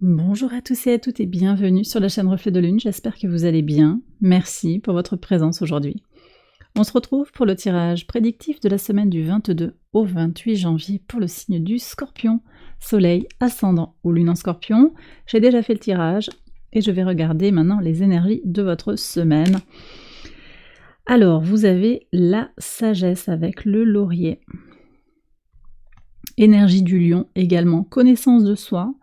Bonjour à tous et à toutes et bienvenue sur la chaîne Reflet de Lune, j'espère que vous allez bien. Merci pour votre présence aujourd'hui. On se retrouve pour le tirage prédictif de la semaine du 22 au 28 janvier pour le signe du Scorpion, Soleil, Ascendant ou Lune en Scorpion. J'ai déjà fait le tirage et je vais regarder maintenant les énergies de votre semaine. Alors, vous avez la sagesse avec le laurier. Énergie du lion également, connaissance de soi.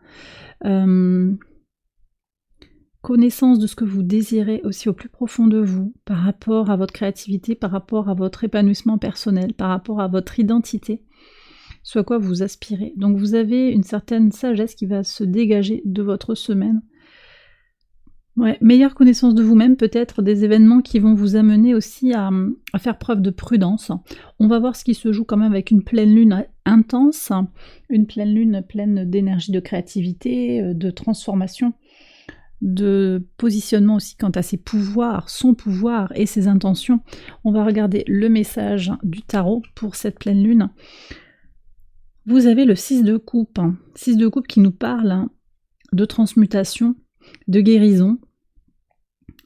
Connaissance de ce que vous désirez aussi au plus profond de vous, par rapport à votre créativité, par rapport à votre épanouissement personnel, par rapport à votre identité, ce à quoi vous aspirez. Donc vous avez une certaine sagesse qui va se dégager de votre semaine. Ouais, meilleure connaissance de vous-même, peut-être des événements qui vont vous amener aussi à faire preuve de prudence. On va voir ce qui se joue quand même avec une pleine lune intense, une pleine lune pleine d'énergie, de créativité, de transformation, de positionnement aussi quant à ses pouvoirs, son pouvoir et ses intentions. On va regarder le message du tarot pour cette pleine lune. Vous avez le 6 de coupe, 6 de coupe qui nous parle de transmutation, de guérison,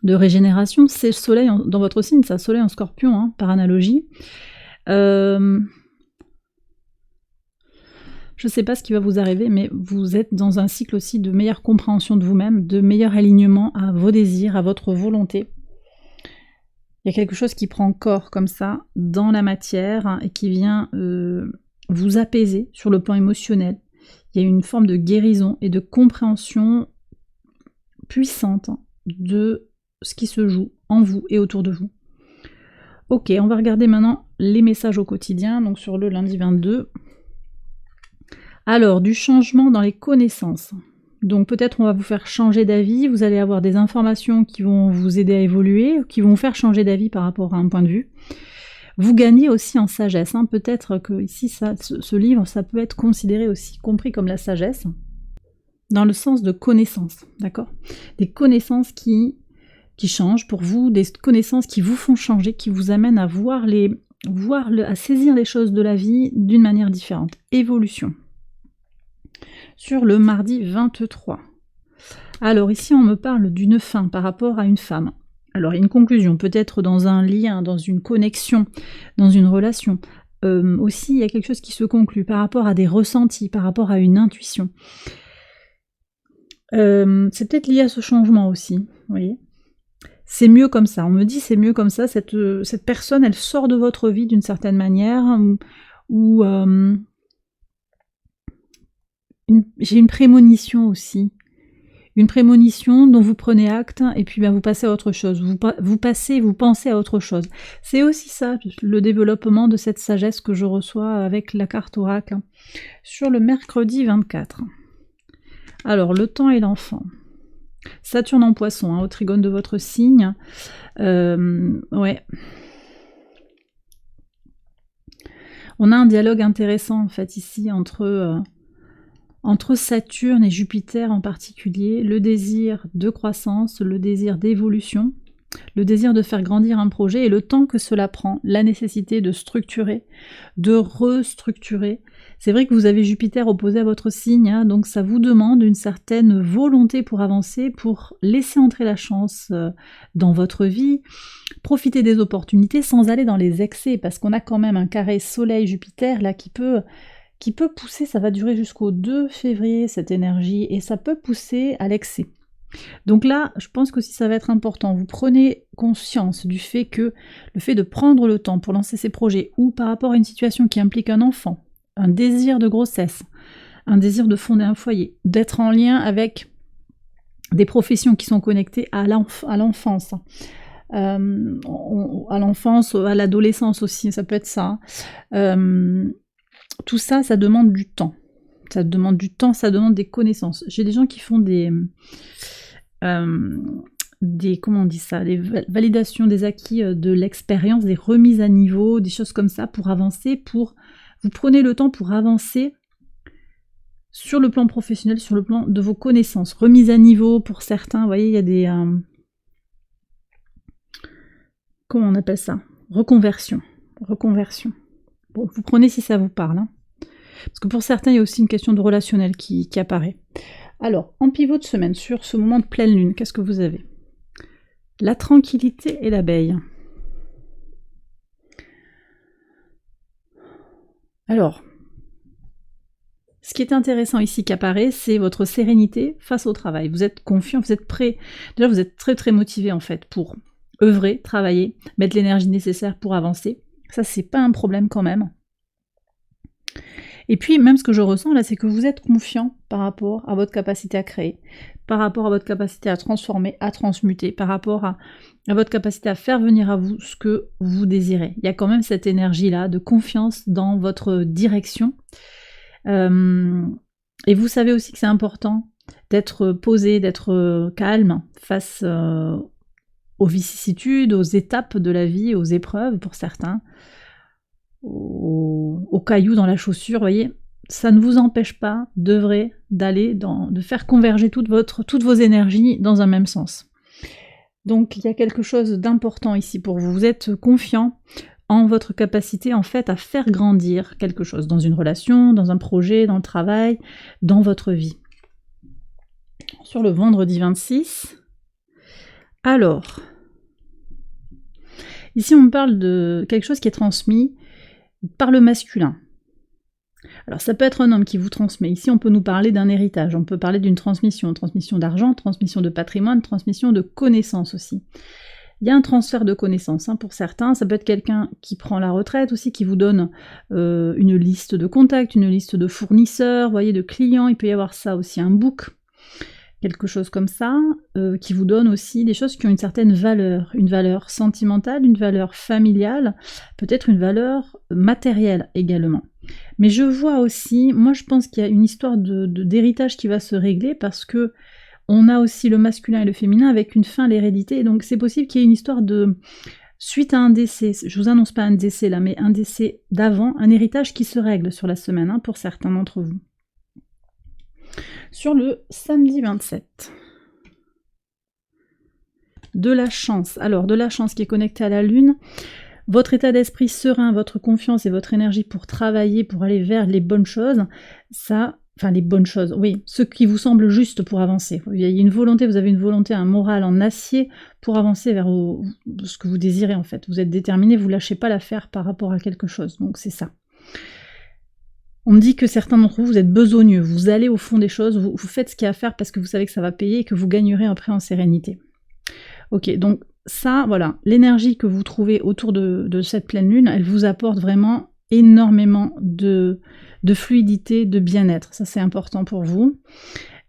de régénération. C'est le soleil dans votre signe, c'est le soleil en Scorpion, par analogie. Je ne sais pas ce qui va vous arriver, mais vous êtes dans un cycle aussi de meilleure compréhension de vous-même, de meilleur alignement à vos désirs, à votre volonté. Il y a quelque chose qui prend corps comme ça, dans la matière, et qui vient vous apaiser sur le plan émotionnel. Il y a une forme de guérison et de compréhension puissante de ce qui se joue en vous et autour de vous. Ok, on va regarder maintenant les messages au quotidien, donc sur le lundi 22. Alors, du changement dans les connaissances. Donc peut-être on va vous faire changer d'avis, vous allez avoir des informations qui vont vous aider à évoluer, qui vont vous faire changer d'avis par rapport à un point de vue. Vous gagnez aussi en sagesse, peut-être que ici ce livre, ça peut être considéré aussi, compris comme la sagesse, dans le sens de connaissances, d'accord? Des connaissances qui changent pour vous, des connaissances qui vous font changer, qui vous amènent à à saisir les choses de la vie d'une manière différente. Évolution. Sur le mardi 23. Alors ici on me parle d'une fin par rapport à une femme. Alors il y a une conclusion, peut-être dans un lien, dans une connexion, dans une relation. Aussi il y a quelque chose qui se conclut par rapport à des ressentis, par rapport à une intuition. C'est peut-être lié à ce changement aussi, vous voyez. C'est mieux comme ça, on me dit c'est mieux comme ça, cette personne elle sort de votre vie d'une certaine manière, ou j'ai une prémonition aussi. Une prémonition dont vous prenez acte et puis vous passez à autre chose. Vous pensez à autre chose. C'est aussi ça, le développement de cette sagesse que je reçois avec la carte oracle sur le mercredi 24. Alors, le temps et l'enfant. Saturne en poisson, au trigone de votre signe. Ouais. On a un dialogue intéressant en fait ici entre Saturne et Jupiter en particulier, le désir de croissance, le désir d'évolution, le désir de faire grandir un projet et le temps que cela prend, la nécessité de structurer, de restructurer. C'est vrai que vous avez Jupiter opposé à votre signe, donc ça vous demande une certaine volonté pour avancer, pour laisser entrer la chance dans votre vie, profiter des opportunités sans aller dans les excès, parce qu'on a quand même un carré Soleil-Jupiter là qui peut pousser, ça va durer jusqu'au 2 février cette énergie, et ça peut pousser à l'excès. Donc là, je pense qu'aussi ça va être important, vous prenez conscience du fait que le fait de prendre le temps pour lancer ces projets, ou par rapport à une situation qui implique un enfant, un désir de grossesse, un désir de fonder un foyer, d'être en lien avec des professions qui sont connectées à l'enfance, à l'adolescence aussi, ça peut être ça. Tout ça, ça demande du temps. Ça demande du temps, ça demande des connaissances. J'ai des gens qui font des comment on dit ça, des validations des acquis de l'expérience, des remises à niveau, des choses comme ça pour avancer, vous prenez le temps pour avancer sur le plan professionnel, sur le plan de vos connaissances. Remise à niveau pour certains, vous voyez, il y a des comment on appelle ça? Reconversion. Bon, vous prenez si ça vous parle. Parce que pour certains, il y a aussi une question de relationnel qui apparaît. Alors, en pivot de semaine, sur ce moment de pleine lune, qu'est-ce que vous avez? La tranquillité et l'abeille. Alors, ce qui est intéressant ici qui apparaît, c'est votre sérénité face au travail. Vous êtes confiant, vous êtes prêt. Déjà, vous êtes très très motivé en fait pour œuvrer, travailler, mettre l'énergie nécessaire pour avancer. Ça, c'est pas un problème quand même. Et puis, même ce que je ressens là, c'est que vous êtes confiant par rapport à votre capacité à créer, par rapport à votre capacité à transformer, à transmuter, par rapport à votre capacité à faire venir à vous ce que vous désirez. Il y a quand même cette énergie-là de confiance dans votre direction. Et vous savez aussi que c'est important d'être posé, d'être calme face aux vicissitudes, aux étapes de la vie, aux épreuves pour certains, aux cailloux dans la chaussure, vous voyez, ça ne vous empêche pas d'œuvrer, de faire converger toutes vos énergies dans un même sens. Donc il y a quelque chose d'important ici pour vous. Vous êtes confiant en votre capacité en fait à faire grandir quelque chose dans une relation, dans un projet, dans le travail, dans votre vie. Sur le vendredi 26, alors, ici on me parle de quelque chose qui est transmis par le masculin. Alors ça peut être un homme qui vous transmet, ici on peut nous parler d'un héritage, on peut parler d'une transmission d'argent, transmission de patrimoine, transmission de connaissances aussi. Il y a un transfert de connaissances pour certains, ça peut être quelqu'un qui prend la retraite aussi, qui vous donne une liste de contacts, une liste de fournisseurs, vous voyez, de clients, il peut y avoir ça aussi, un book, quelque chose comme ça, qui vous donne aussi des choses qui ont une certaine valeur, une valeur sentimentale, une valeur familiale, peut-être une valeur matérielle également. Mais je vois aussi, moi je pense qu'il y a une histoire d'héritage qui va se régler parce que on a aussi le masculin et le féminin avec une fin à l'hérédité, et donc c'est possible qu'il y ait une histoire de suite à un décès, je vous annonce pas un décès là, mais un décès d'avant, un héritage qui se règle sur la semaine pour certains d'entre vous. Sur le samedi 27, de la chance. Alors, de la chance qui est connectée à la lune, votre état d'esprit serein, votre confiance et votre énergie pour travailler, pour aller vers les bonnes choses, les bonnes choses, oui, ce qui vous semble juste pour avancer. Il y a une volonté, vous avez une volonté, un moral en acier pour avancer vers ce que vous désirez en fait. Vous êtes déterminé, vous ne lâchez pas l'affaire par rapport à quelque chose, donc c'est ça. On me dit que certains d'entre vous, vous êtes besogneux, vous allez au fond des choses, vous faites ce qu'il y a à faire parce que vous savez que ça va payer et que vous gagnerez après en sérénité. Ok, donc ça, voilà, l'énergie que vous trouvez autour de cette pleine lune, elle vous apporte vraiment énormément de fluidité, de bien-être, ça c'est important pour vous.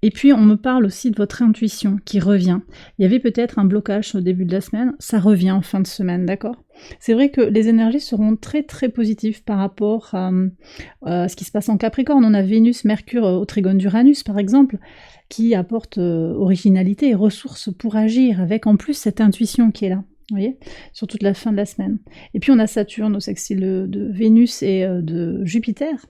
Et puis on me parle aussi de votre intuition qui revient. Il y avait peut-être un blocage au début de la semaine, ça revient en fin de semaine, d'accord? C'est vrai que les énergies seront très très positives par rapport à ce qui se passe en Capricorne. On a Vénus, Mercure au trigone d'Uranus par exemple, qui apporte originalité et ressources pour agir, avec en plus cette intuition qui est là, vous voyez, sur toute la fin de la semaine. Et puis on a Saturne au sextile de Vénus et de Jupiter,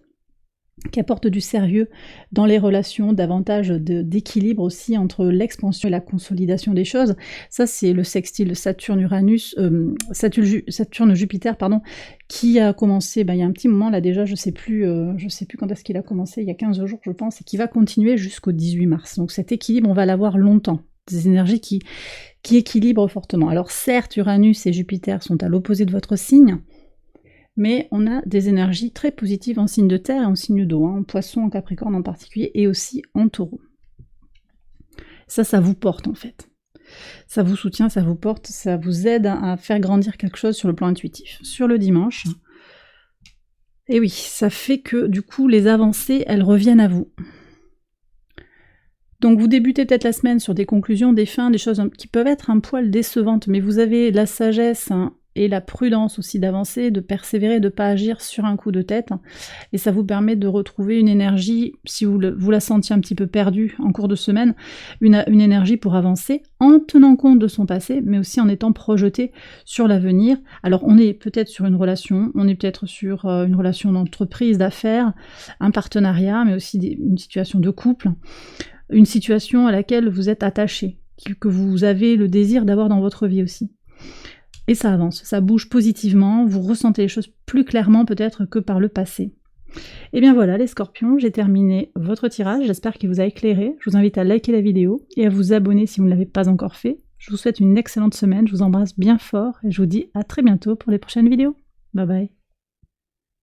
qui apporte du sérieux dans les relations, davantage d'équilibre aussi entre l'expansion et la consolidation des choses. Ça c'est le sextile Saturne-Uranus, Saturne-Jupiter, pardon, qui a commencé il y a un petit moment là déjà, je sais plus quand est-ce qu'il a commencé, il y a 15 jours je pense, et qui va continuer jusqu'au 18 mars. Donc cet équilibre, on va l'avoir longtemps. Des énergies qui équilibrent fortement. Alors certes, Uranus et Jupiter sont à l'opposé de votre signe, mais on a des énergies très positives en signe de terre et en signe d'eau, en poisson, en capricorne en particulier, et aussi en taureau. Ça vous porte en fait. Ça vous soutient, ça vous porte, ça vous aide à faire grandir quelque chose sur le plan intuitif. Sur le dimanche, et oui, ça fait que du coup les avancées, elles reviennent à vous. Donc vous débutez peut-être la semaine sur des conclusions, des fins, des choses qui peuvent être un poil décevantes, mais vous avez la sagesse et la prudence aussi d'avancer, de persévérer, de ne pas agir sur un coup de tête, et ça vous permet de retrouver une énergie, si vous la sentiez un petit peu perdue en cours de semaine, une énergie pour avancer en tenant compte de son passé, mais aussi en étant projeté sur l'avenir. Alors on est peut-être sur une relation, on est peut-être sur une relation d'entreprise, d'affaires, un partenariat, mais aussi une situation de couple, une situation à laquelle vous êtes attaché, que vous avez le désir d'avoir dans votre vie aussi. Et ça avance, ça bouge positivement, vous ressentez les choses plus clairement peut-être que par le passé. Et bien voilà les scorpions, j'ai terminé votre tirage, j'espère qu'il vous a éclairé. Je vous invite à liker la vidéo et à vous abonner si vous ne l'avez pas encore fait. Je vous souhaite une excellente semaine, je vous embrasse bien fort et je vous dis à très bientôt pour les prochaines vidéos. Bye bye.